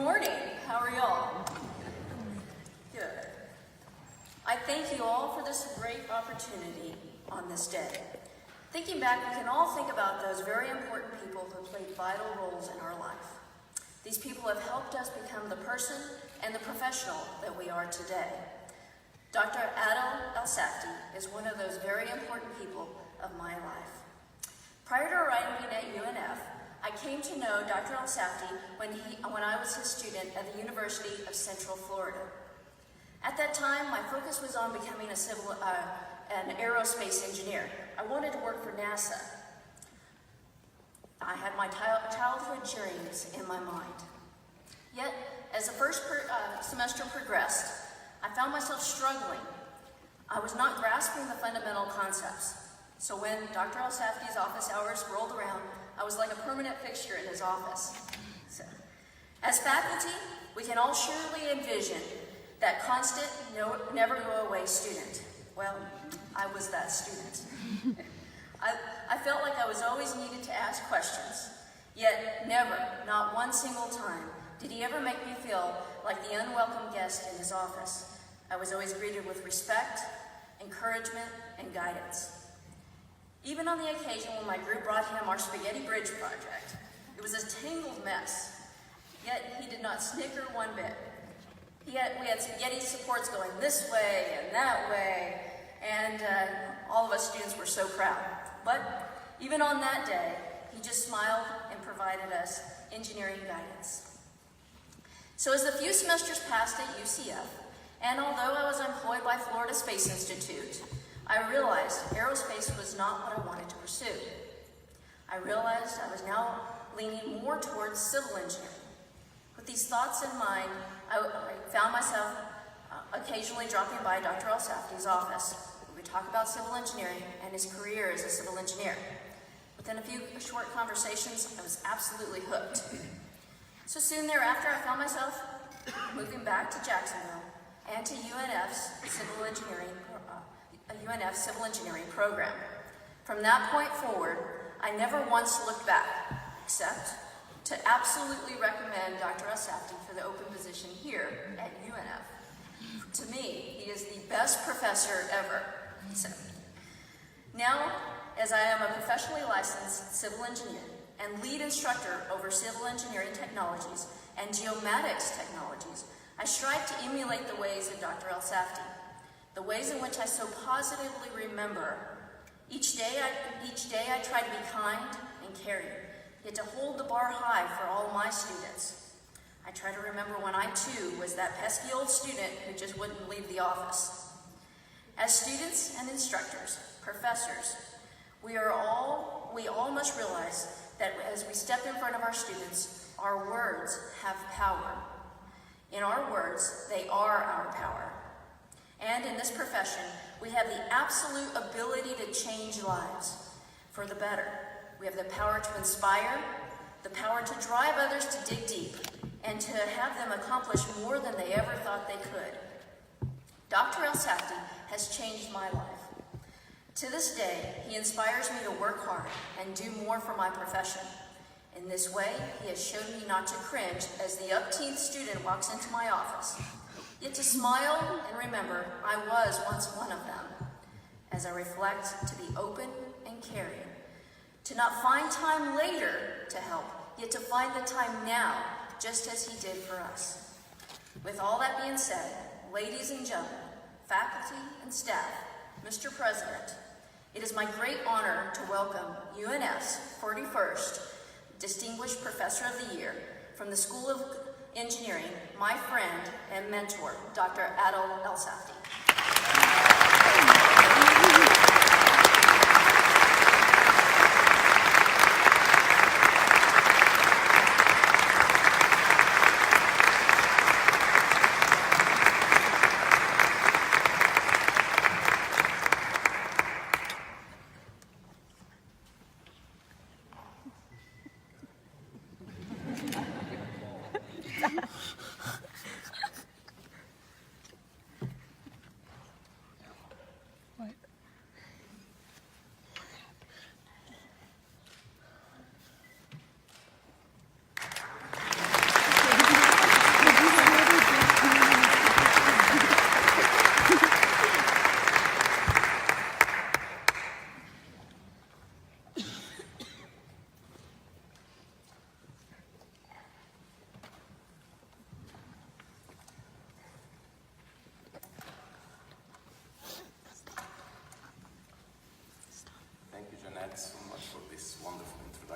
morning. How are y'all? Good. I thank you all for this great opportunity on this day. Thinking back, we can all think about those very important people who played vital roles in our life. These people have helped us become the person and the professional that we are today. Dr. Adel ElSafty is one of those very important people of my life. Prior to arriving at UNF, I came to know Dr. ElSafty when I was his student at the University of Central Florida. At that time, my focus was on becoming an aerospace engineer. I wanted to work for NASA. I had my childhood dreams in my mind. Yet, as the first semester progressed, I found myself struggling. I was not grasping the fundamental concepts. So when Dr. ElSafty's office hours rolled around, I was like a permanent fixture in his office. So, as faculty, we can all surely envision that constant, never-go-away student. Well, I was that student. I felt like I was always needed to ask questions, yet never, not one single time, did he ever make me feel like the unwelcome guest in his office. I was always greeted with respect, encouragement, and guidance. Even on the occasion when my group brought him our spaghetti bridge project, it was a tangled mess, yet he did not snicker one bit. We had spaghetti supports going this way and that way, and all of us students were so proud. But even on that day, he just smiled and provided us engineering guidance. So as the few semesters passed at UCF, and although I was employed by Florida Space Institute, I realized aerospace was not what I wanted to pursue. I realized I was now leaning more towards civil engineering. With these thoughts in mind, I found myself occasionally dropping by Dr. ElSafty's office. We would talk about civil engineering and his career as a civil engineer. Within a few short conversations, I was absolutely hooked. So soon thereafter, I found myself moving back to Jacksonville and to UNF's civil engineering program. From that point forward, I never once looked back, except to absolutely recommend Dr. ElSafty for the open position here at UNF. To me, he is the best professor ever. So, now, as I am a professionally licensed civil engineer and lead instructor over civil engineering technologies and geomatics technologies, I strive to emulate the ways of Dr. ElSafty, the ways in which I so positively remember. Each day I try to be kind and caring, yet to hold the bar high for all my students. I try to remember when I too was that pesky old student who just wouldn't leave the office. As students and instructors, professors, we all must realize that as we step in front of our students, our words have power. In our words, they are our power. And in this profession, we have the absolute ability to change lives for the better. We have the power to inspire, the power to drive others to dig deep, and to have them accomplish more than they ever thought they could. Dr. ElSafty has changed my life. To this day, he inspires me to work hard and do more for my profession. In this way, he has shown me not to cringe as the upteenth student walks into my office, yet to smile and remember I was once one of them. As I reflect, to be open and caring, to not find time later to help, yet to find the time now, just as he did for us. With all that being said, ladies and gentlemen, faculty and staff, Mr. President, it is my great honor to welcome UNF's 41st Distinguished Professor of the Year from the School of Engineering, my friend and mentor, Dr. Adel ElSafty.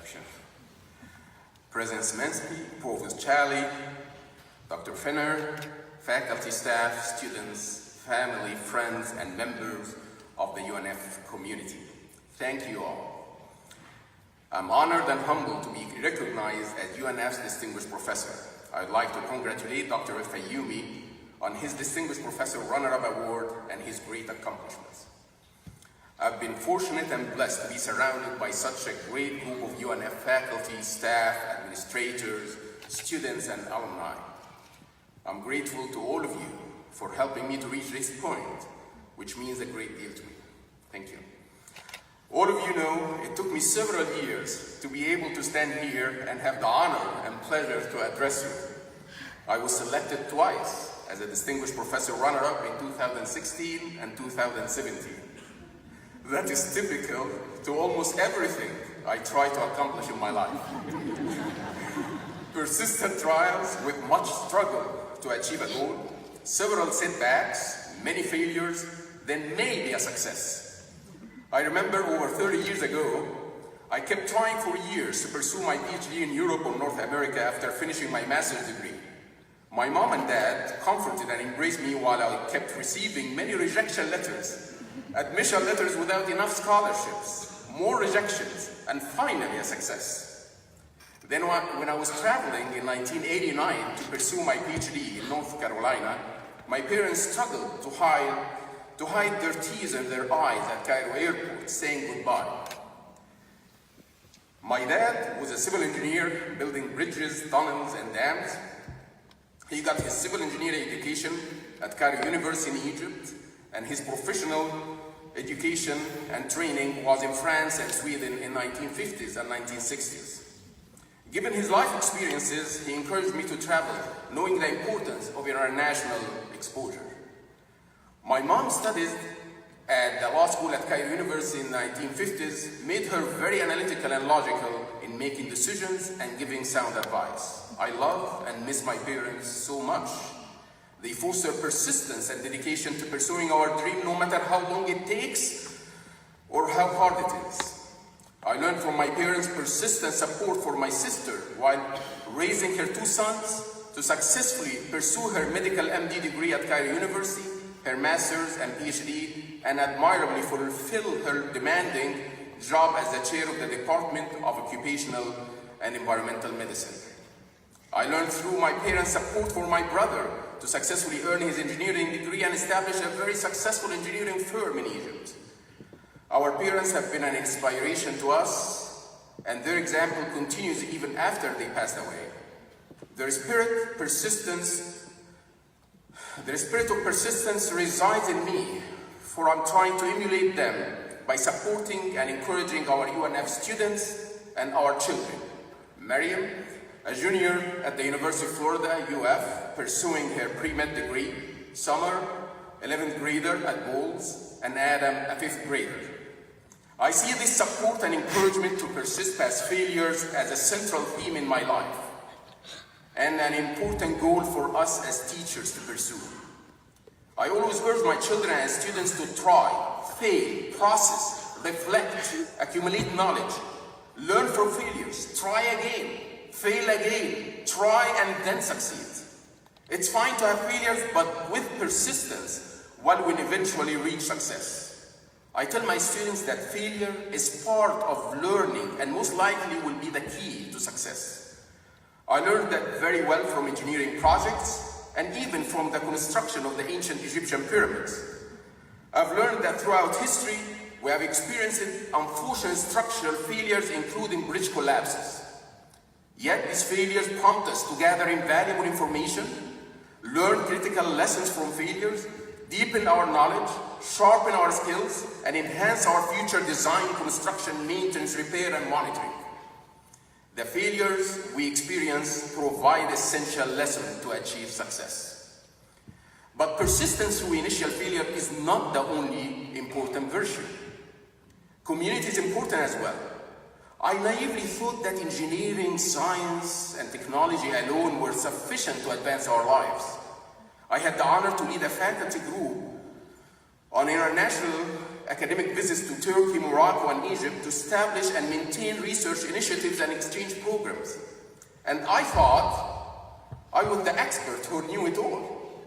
reception. President Szymanski, Provost Charlie, Dr. Fenner, faculty, staff, students, family, friends, and members of the UNF community. Thank you all. I'm honored and humbled to be recognized as UNF's Distinguished Professor. I'd like to congratulate Dr. Fayumi on his Distinguished Professor Runner-Up Award and his great accomplishments. I've been fortunate and blessed to be surrounded by such a great group of UNF faculty, staff, administrators, students, and alumni. I'm grateful to all of you for helping me to reach this point, which means a great deal to me. Thank you. All of you know it took me several years to be able to stand here and have the honor and pleasure to address you. I was selected twice as a Distinguished Professor Runner-Up in 2016 and 2017. That is typical to almost everything I try to accomplish in my life. Persistent trials with much struggle to achieve a goal, several setbacks, many failures, then maybe a success. I remember over 30 years ago, I kept trying for years to pursue my PhD in Europe or North America after finishing my master's degree. My mom and dad comforted and embraced me while I kept receiving many rejection letters, admission letters without enough scholarships, more rejections, and finally a success. Then when I was traveling in 1989 to pursue my PhD in North Carolina, my parents struggled to hide their tears in their eyes at Cairo airport, saying goodbye. My dad was a civil engineer building bridges, tunnels, and dams. He got his civil engineering education at Cairo University in Egypt, and his professional education and training was in France and Sweden in 1950s and 1960s. Given his life experiences, he encouraged me to travel, knowing the importance of international exposure. My mom studied at the law school at Cairo University in the 1950s, made her very analytical and logical in making decisions and giving sound advice. I love and miss my parents so much. They foster persistence and dedication to pursuing our dream no matter how long it takes or how hard it is. I learned from my parents' persistent support for my sister while raising her two sons to successfully pursue her medical MD degree at Cairo University, her master's and PhD, and admirably fulfill her demanding job as the chair of the Department of Occupational and Environmental Medicine. I learned through my parents' support for my brother to successfully earn his engineering degree and establish a very successful engineering firm in Egypt. Our parents have been an inspiration to us, and their example continues even after they passed away. Their spirit of persistence resides in me, for I'm trying to emulate them by supporting and encouraging our UNF students and our children. Miriam, a junior at the University of Florida, UF, pursuing her pre-med degree, Summer, 11th grader at Bowles, and Adam, a 5th grader. I see this support and encouragement to persist past failures as a central theme in my life, and an important goal for us as teachers to pursue. I always urge my children and students to try, fail, process, reflect, accumulate knowledge, learn from failures, try again, fail again, try and then succeed. It's fine to have failures, but with persistence, one will eventually reach success. I tell my students that failure is part of learning and most likely will be the key to success. I learned that very well from engineering projects and even from the construction of the ancient Egyptian pyramids. I've learned that throughout history, we have experienced unfortunate structural failures, including bridge collapses. Yet these failures prompt us to gather invaluable information, learn critical lessons from failures, deepen our knowledge, sharpen our skills, and enhance our future design, construction, maintenance, repair, and monitoring. The failures we experience provide essential lessons to achieve success. But persistence through initial failure is not the only important virtue. Community is important as well. I naively thought that engineering, science, and technology alone were sufficient to advance our lives. I had the honor to lead a faculty group on international academic visits to Turkey, Morocco, and Egypt to establish and maintain research initiatives and exchange programs. And I thought I was the expert who knew it all.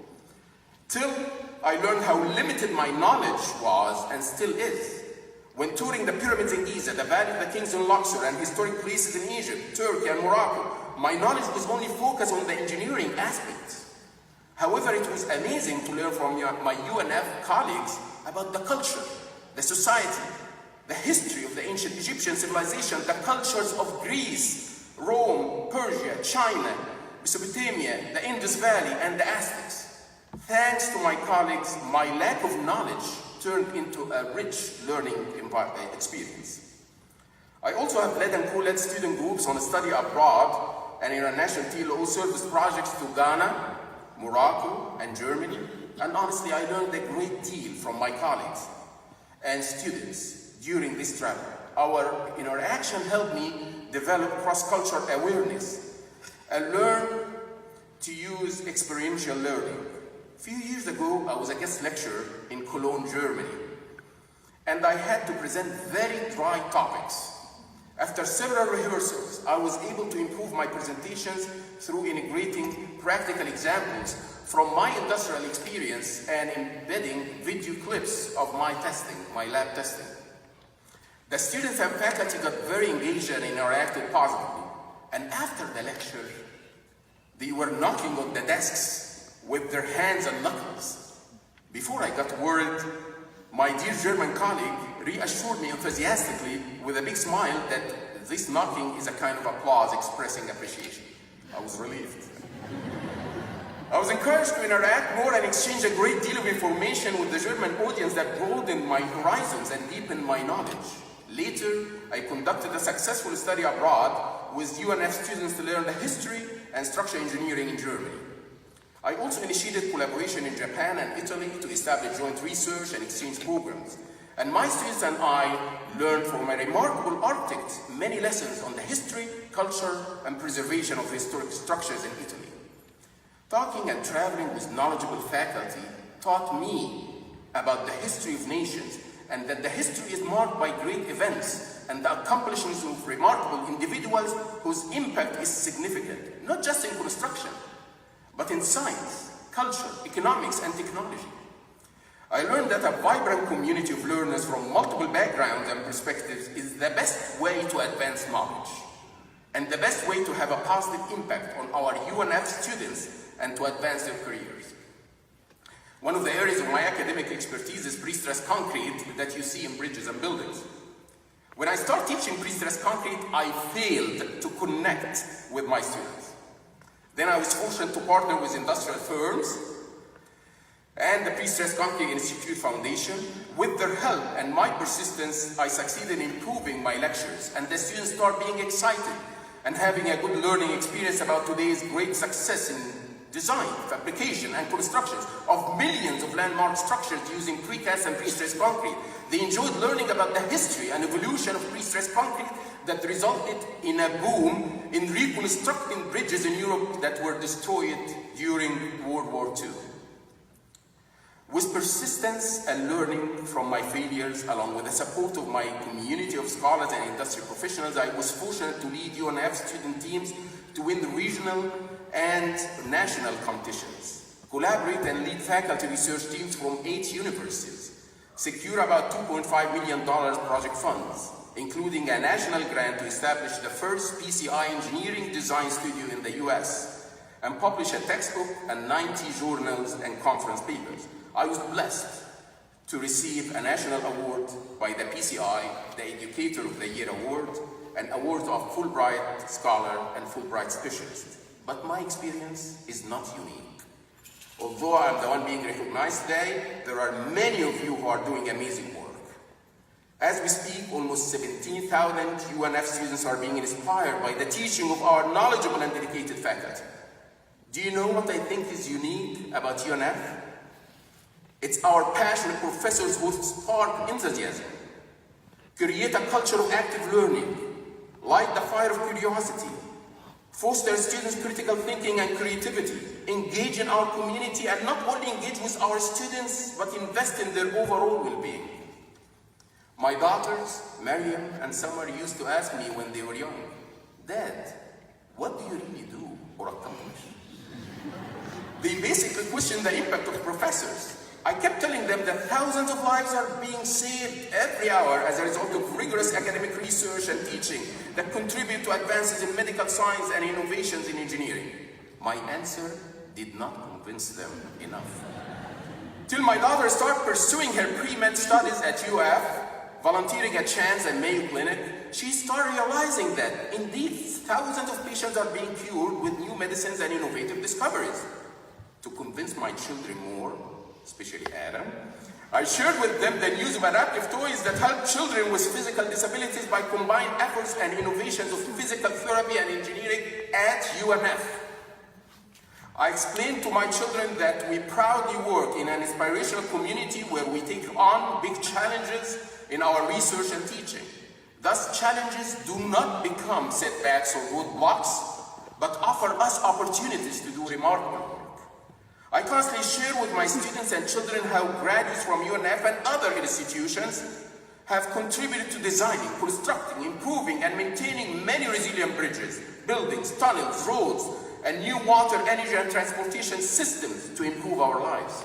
Till I learned how limited my knowledge was and still is. When touring the pyramids in Giza, the Valley of the Kings in Luxor, and historic places in Egypt, Turkey, and Morocco, my knowledge was only focused on the engineering aspects. However, it was amazing to learn from my UNF colleagues about the culture, the society, the history of the ancient Egyptian civilization, the cultures of Greece, Rome, Persia, China, Mesopotamia, the Indus Valley, and the Aztecs. Thanks to my colleagues, my lack of knowledge turned into a rich learning experience. I also have led and co-led student groups on study abroad and international TLO service projects to Ghana, Morocco, and Germany. And honestly, I learned a great deal from my colleagues and students during this travel. Our interaction helped me develop cross-cultural awareness and learn to use experiential learning. A few years ago, I was a guest lecturer in Cologne, Germany, and I had to present very dry topics. After several rehearsals, I was able to improve my presentations through integrating practical examples from my industrial experience and embedding video clips of my testing, my lab testing. The students and faculty got very engaged and interacted positively. And after the lecture, they were knocking on the desks with their hands and knuckles. Before I got worried, my dear German colleague reassured me enthusiastically with a big smile that this knocking is a kind of applause expressing appreciation. I was relieved. I was encouraged to interact more and exchange a great deal of information with the German audience that broadened my horizons and deepened my knowledge. Later, I conducted a successful study abroad with UNF students to learn the history and structural engineering in Germany. I also initiated collaboration in Japan and Italy to establish joint research and exchange programs. And my students and I learned from a remarkable architect many lessons on the history, culture, and preservation of historic structures in Italy. Talking and traveling with knowledgeable faculty taught me about the history of nations and that the history is marked by great events and the accomplishments of remarkable individuals whose impact is significant, not just in construction, but in science, culture, economics, and technology. I learned that a vibrant community of learners from multiple backgrounds and perspectives is the best way to advance knowledge and the best way to have a positive impact on our UNF students and to advance their careers. One of the areas of my academic expertise is pre-stressed concrete that you see in bridges and buildings. When I started teaching pre-stressed concrete, I failed to connect with my students. Then I was fortunate to partner with industrial firms and the Pre-Stressed Concrete Institute Foundation. With their help and my persistence, I succeeded in improving my lectures, and the students start being excited and having a good learning experience about today's great success in design, fabrication, and construction of millions of landmark structures using precast and pre-stressed concrete. They enjoyed learning about the history and evolution of pre-stressed concrete that resulted in a boom in reconstructing bridges in Europe that were destroyed during World War II. With persistence and learning from my failures, along with the support of my community of scholars and industry professionals, I was fortunate to lead UNF student teams to win regional and national competitions, collaborate and lead faculty research teams from 8 universities, secure about $2.5 million project funds, including a national grant to establish the first PCI engineering design studio in the US, and publish a textbook and 90 journals and conference papers. I was blessed to receive a national award by the PCI, the Educator of the Year Award, and awards of Fulbright Scholar and Fulbright Specialist. But my experience is not unique. Although I'm the one being recognized today, there are many of you who are doing amazing work. As we speak, almost 17,000 UNF students are being inspired by the teaching of our knowledgeable and dedicated faculty. Do you know what I think is unique about UNF? It's our passionate professors who spark enthusiasm, create a culture of active learning, light the fire of curiosity, foster students' critical thinking and creativity, engage in our community, and not only engage with our students, but invest in their overall well-being. My daughters, Mariam and Summer, used to ask me when they were young, "Dad, what do you really do or accomplish?" They basically questioned the impact of professors. I kept telling them that thousands of lives are being saved every hour as a result of rigorous academic research and teaching that contribute to advances in medical science and innovations in engineering. My answer did not convince them enough. Till my daughter started pursuing her pre-med studies at UNF, volunteering at Chance and Mayo Clinic, she started realizing that indeed thousands of patients are being cured with new medicines and innovative discoveries. To convince my children more, especially Adam, I shared with them the news of adaptive toys that help children with physical disabilities by combined efforts and innovations of physical therapy and engineering at UNF. I explained to my children that we proudly work in an inspirational community where we take on big challenges in our research and teaching. Thus, challenges do not become setbacks or roadblocks, but offer us opportunities to do remarkable work. I constantly share with my students and children how graduates from UNF and other institutions have contributed to designing, constructing, improving, and maintaining many resilient bridges, buildings, tunnels, roads, and new water, energy, and transportation systems to improve our lives.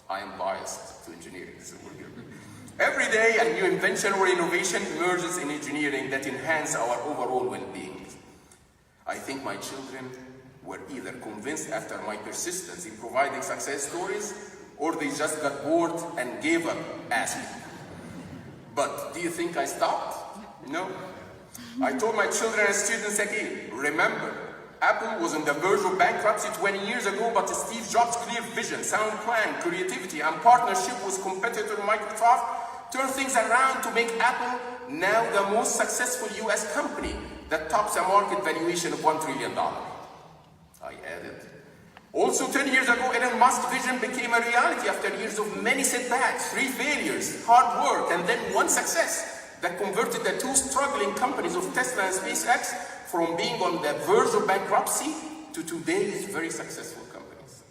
I am biased to engineering. Every day, a new invention or innovation emerges in engineering that enhance our overall well-being. I think my children were either convinced after my persistence in providing success stories, or they just got bored and gave up asking. But do you think I stopped? No. I told my children and students again, remember, Apple was on the verge of bankruptcy 20 years ago, but Steve Jobs' clear vision, sound plan, creativity, and partnership with competitor Microsoft turned things around to make Apple now the most successful US company that tops a market valuation of $1 trillion. I added. Also, 10 years ago, Elon Musk's vision became a reality after years of many setbacks, 3 failures, hard work, and then one success that converted the 2 struggling companies of Tesla and SpaceX from being on the verge of bankruptcy to today's very successful companies.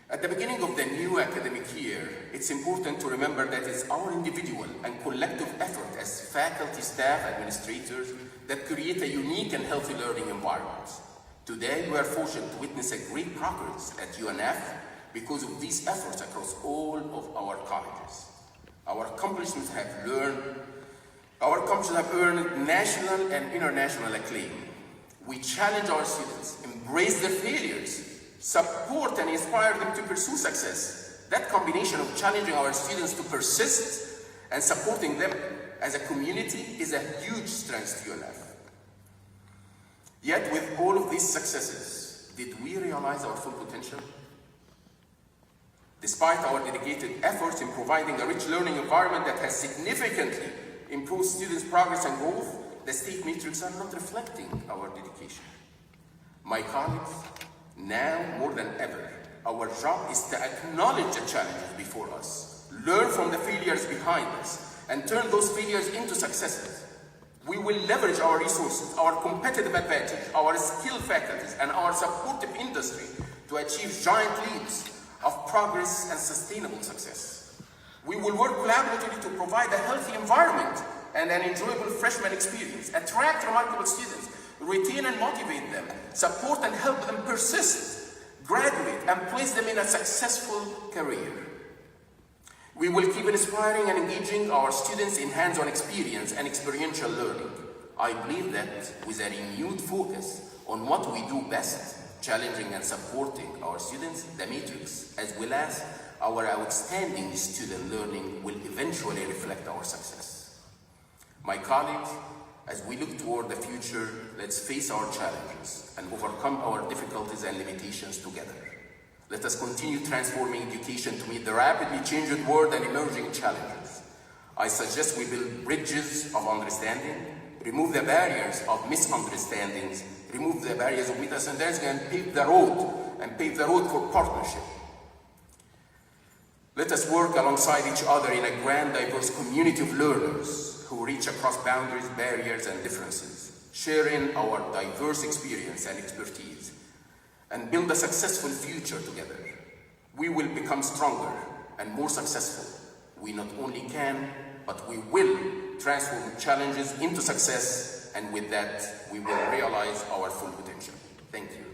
At the beginning of the new academic year, it's important to remember that it's our individual and collective effort as faculty, staff, administrators that create a unique and healthy learning environment. Today, we are fortunate to witness a great progress at UNF because of these efforts across all of our colleges. Our accomplishments have earned national and international acclaim. We challenge our students, embrace their failures, support and inspire them to pursue success. That combination of challenging our students to persist and supporting them as a community is a huge strength to UNF. Yet, with all of these successes, did we realize our full potential? Despite our dedicated efforts in providing a rich learning environment that has significantly improved students' progress and growth, the state metrics are not reflecting our dedication. My colleagues, now more than ever, our job is to acknowledge the challenges before us, learn from the failures behind us, and turn those failures into successes. We will leverage our resources, our competitive advantage, our skilled faculties, and our supportive industry to achieve giant leaps of progress and sustainable success. We will work collaboratively to provide a healthy environment and an enjoyable freshman experience, attract remarkable students, retain and motivate them, support and help them persist, graduate, and place them in a successful career. We will keep inspiring and engaging our students in hands-on experience and experiential learning. I believe that with a renewed focus on what we do best, challenging and supporting our students, the matrix, as well as our outstanding student learning, will eventually reflect our success. My colleagues, as we look toward the future, let's face our challenges and overcome our difficulties and limitations together. Let us continue transforming education to meet the rapidly changing world and emerging challenges. I suggest we build bridges of understanding, remove the barriers of misunderstandings, remove the barriers of misunderstandings, and pave the road for partnership. Let us work alongside each other in a grand, diverse community of learners who reach across boundaries, barriers, and differences, sharing our diverse experience and expertise, and build a successful future together. We will become stronger and more successful. We not only can, but we will transform challenges into success, and with that, we will realize our full potential. Thank you.